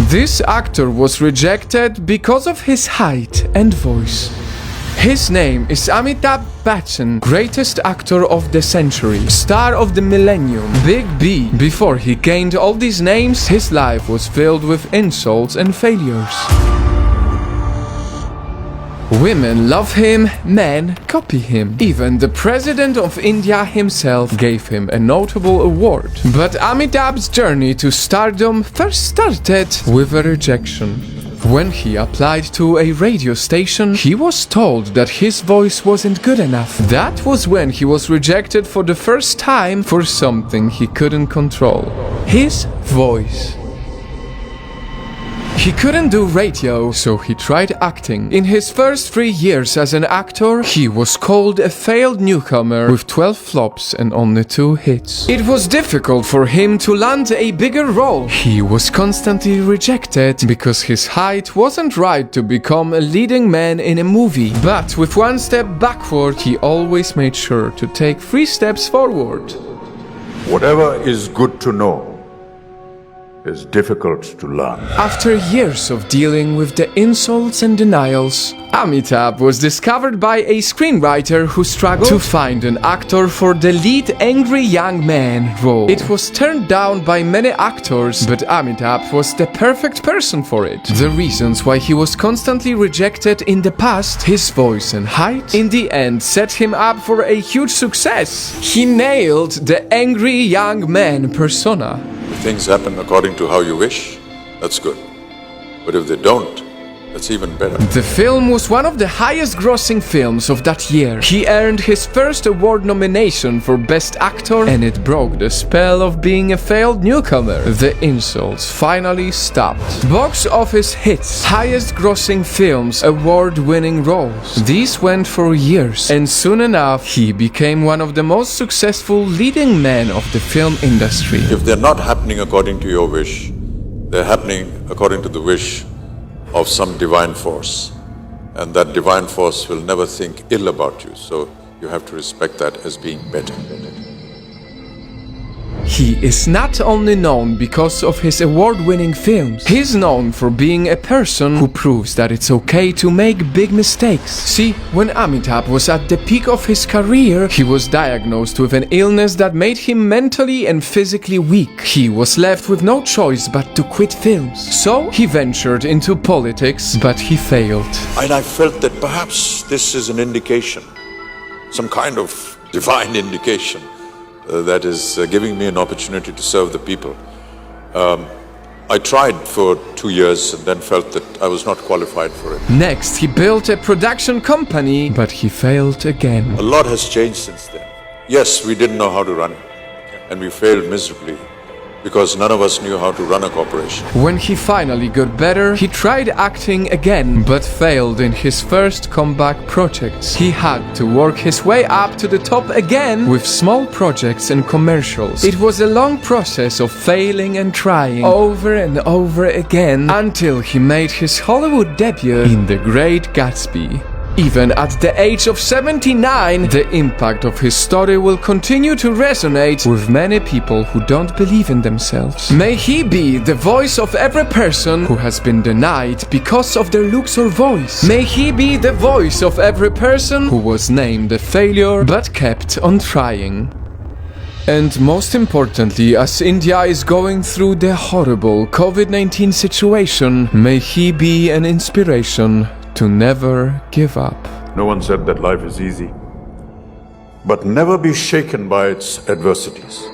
This actor was rejected because of his height and voice. His name is Amitabh Bachchan, greatest actor of the century, star of the millennium, Big B. Before he gained all these names, his life was filled with insults and failures. Women love him, men copy him. Even the President of India himself gave him a notable award. But Amitabh's journey to stardom first started with a rejection. When he applied to a radio station, he was told that his voice wasn't good enough. That was when he was rejected for the first time for something he couldn't control: his voice. He couldn't do radio, so he tried acting. In his first 3 years as an actor, he was called a failed newcomer with 12 flops and only 2 hits. It was difficult for him to land a bigger role. He was constantly rejected because his height wasn't right to become a leading man in a movie. But with 1 step backward, he always made sure to take 3 steps forward. Whatever is good to know is difficult to learn. After years of dealing with the insults and denials, Amitabh was discovered by a screenwriter who struggled to find an actor for the lead angry young man role. It was turned down by many actors, but Amitabh was the perfect person for it. The reasons why he was constantly rejected in the past, his voice and height, in the end set him up for a huge success. He nailed the angry young man persona. If things happen according to how you wish, that's good. But if they don't, that's even better. The film was one of the highest grossing films of that year. He earned his first award nomination for Best Actor, and it broke the spell of being a failed newcomer. The insults finally stopped. Box office hits, highest grossing films, award-winning roles. These went for years, and soon enough, he became one of the most successful leading men of the film industry. If they're not happening according to your wish, they're happening according to the wish of some divine force, and that divine force will never think ill about you, so you have to respect that as being better. He is not only known because of his award-winning films, he's known for being a person who proves that it's okay to make big mistakes. See, when Amitabh was at the peak of his career, he was diagnosed with an illness that made him mentally and physically weak. He was left with no choice but to quit films. So he ventured into politics, but he failed. And I felt that perhaps this is an indication, some kind of divine indication, that is giving me an opportunity to serve the people. I tried for 2 years and then felt that I was not qualified for it. Next, he built a production company, but he failed again. A lot has changed since then. Yes, we didn't know how to run it, and we failed miserably because none of us knew how to run a corporation. When he finally got better, he tried acting again, but failed in his first comeback projects. He had to work his way up to the top again with small projects and commercials. It was a long process of failing and trying over and over again until he made his Hollywood debut in The Great Gatsby. Even at the age of 79, the impact of his story will continue to resonate with many people who don't believe in themselves. May he be the voice of every person who has been denied because of their looks or voice. May he be the voice of every person who was named a failure but kept on trying. And most importantly, as India is going through the horrible COVID-19 situation, may he be an inspiration to never give up. No one said that life is easy, but never be shaken by its adversities.